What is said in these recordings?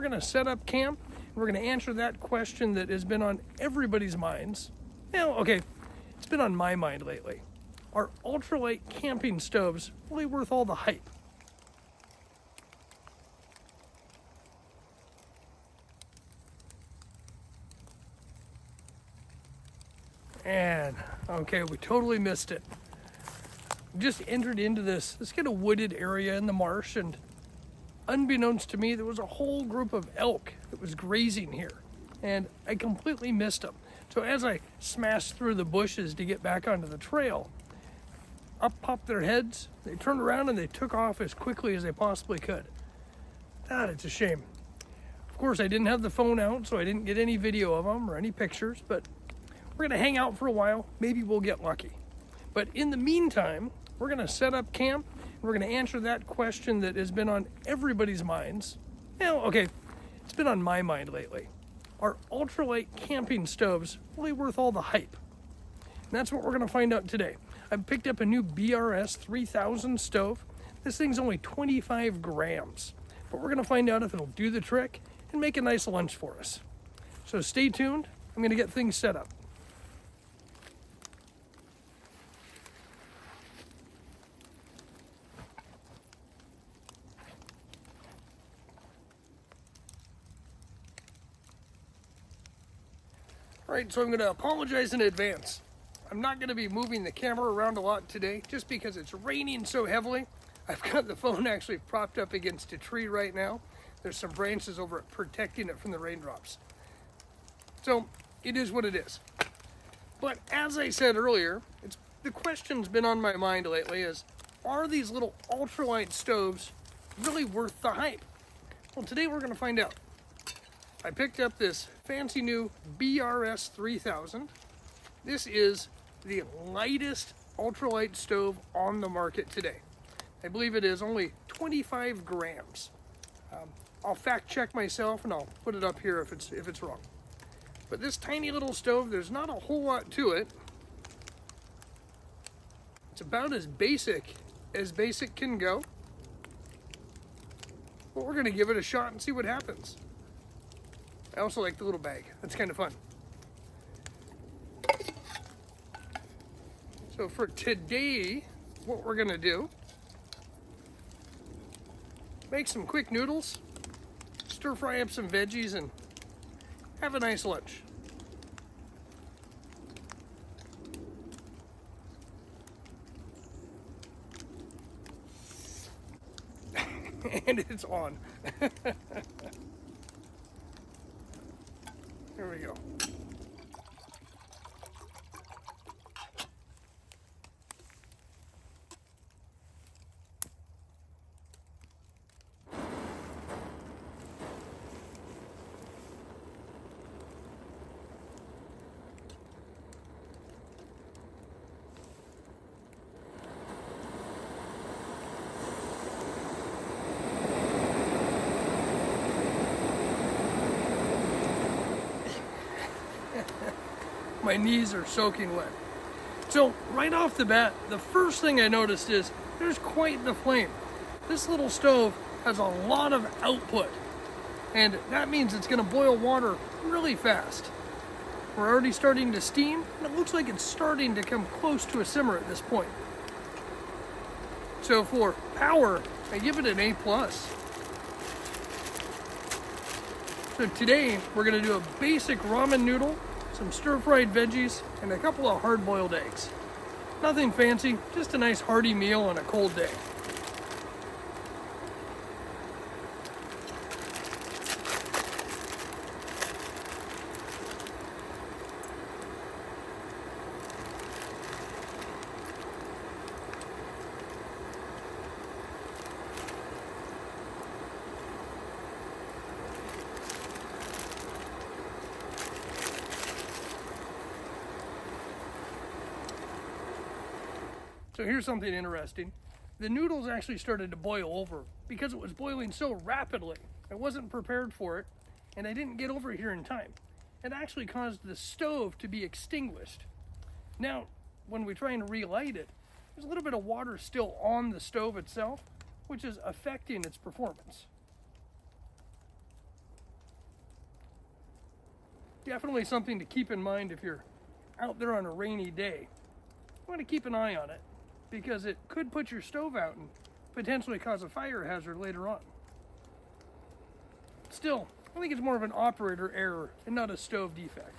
we're going to set up camp. We're going to answer that question that has been on everybody's minds. Well, okay, it's been on my mind lately. Are ultralight camping stoves really worth all the hype? And, okay, we totally missed it. Just entered into this kind of wooded area in the marsh, and unbeknownst to me, there was a whole group of elk that was grazing here, and I completely missed them. So as I smashed through the bushes to get back onto the trail, up popped their heads, they turned around and they took off as quickly as they possibly could. God, it's a shame. Of course, I didn't have the phone out, so I didn't get any video of them or any pictures, but we're gonna hang out for a while. Maybe we'll get lucky. But in the meantime, we're gonna set up camp. We're gonna answer that question that has been on everybody's minds. Well, okay, it's been on my mind lately. Are ultralight camping stoves really worth all the hype? And that's what we're gonna find out today. I picked up a new BRS 3000 stove. This thing's only 25 grams, but we're gonna find out if it'll do the trick and make a nice lunch for us. So stay tuned. I'm gonna get things set up. All right, so I'm going to apologize in advance. I'm not going to be moving the camera around a lot today just because it's raining so heavily. I've got the phone actually propped up against a tree right now. There's some branches over it protecting it from the raindrops. So it is what it is. But as I said earlier, the question's been on my mind lately is, are these little ultralight stoves really worth the hype? Well, today we're going to find out. I picked up this fancy new BRS 3000. This is the lightest ultralight stove on the market today. I believe it is only 25 grams. I'll fact check myself and I'll put it up here if it's wrong. But this tiny little stove, there's not a whole lot to it. It's about as basic can go. But we're gonna give it a shot and see what happens. I also like the little bag. That's kind of fun. So for today, what we're gonna do, make some quick noodles, stir fry up some veggies, and have a nice lunch. And it's on. Here we go. My knees are soaking wet. So right off the bat, the first thing I noticed is there's quite the flame. This little stove has a lot of output, and that means it's going to boil water really fast. We're already starting to steam, and it looks like it's starting to come close to a simmer at this point. So for power, I give it an A+. So today, we're going to do a basic ramen noodle, some stir-fried veggies, and a couple of hard-boiled eggs. Nothing fancy, just a nice hearty meal on a cold day. So here's something interesting. The noodles actually started to boil over because it was boiling so rapidly. I wasn't prepared for it, and I didn't get over here in time. It actually caused the stove to be extinguished. Now, when we try and relight it, there's a little bit of water still on the stove itself, which is affecting its performance. Definitely something to keep in mind if you're out there on a rainy day. You want to keep an eye on it because it could put your stove out and potentially cause a fire hazard later on. Still, I think it's more of an operator error and not a stove defect.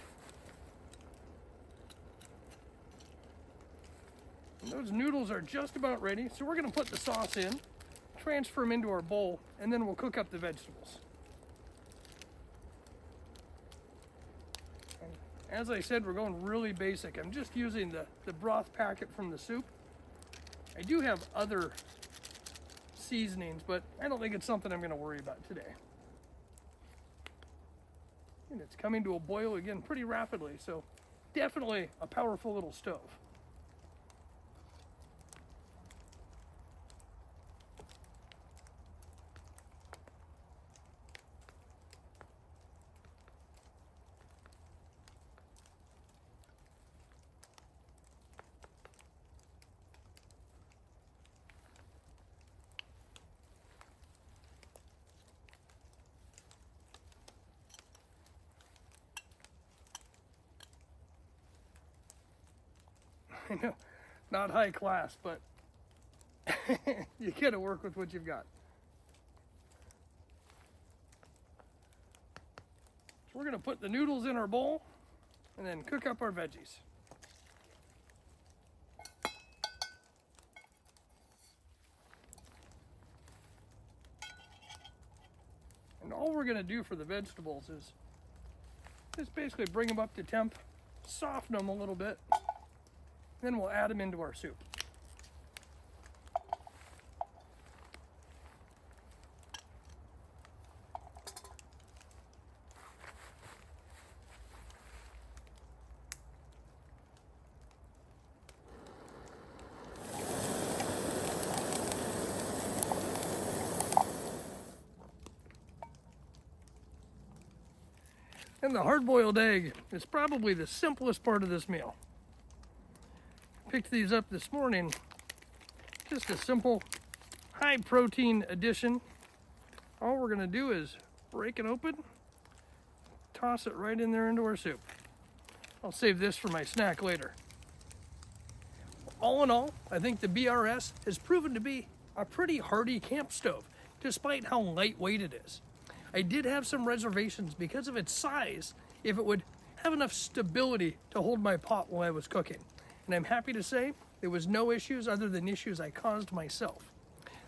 And those noodles are just about ready, so we're going to put the sauce in, transfer them into our bowl, and then we'll cook up the vegetables. And as I said, we're going really basic. I'm just using the broth packet from the soup. I do have other seasonings, but I don't think it's something I'm going to worry about today. And it's coming to a boil again pretty rapidly, so definitely a powerful little stove. I know, not high class, but you gotta work with what you've got. So we're gonna put the noodles in our bowl and then cook up our veggies. And all we're gonna do for the vegetables is just basically bring them up to temp, soften them a little bit, then we'll add them into our soup. And the hard-boiled egg is probably the simplest part of this meal. Picked these up this morning. Just a simple high protein addition. All we're gonna do is break it open, toss it right in there into our soup. I'll save this for my snack later. All in all, I think the BRS has proven to be a pretty hardy camp stove, despite how lightweight it is. I did have some reservations because of its size, if it would have enough stability to hold my pot while I was cooking. And I'm happy to say there was no issues other than issues I caused myself.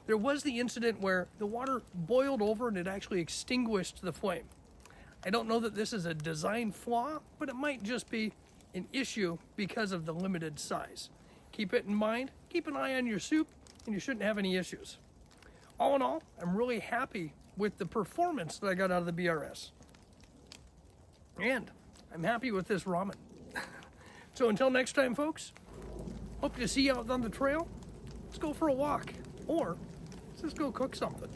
There was the incident where the water boiled over and it actually extinguished the flame. I don't know that this is a design flaw, but it might just be an issue because of the limited size. Keep it in mind, keep an eye on your soup, and you shouldn't have any issues. All in all, I'm really happy with the performance that I got out of the BRS. And I'm happy with this ramen. So until next time, folks, hope to see you out on the trail. Let's go for a walk, or let's just go cook something.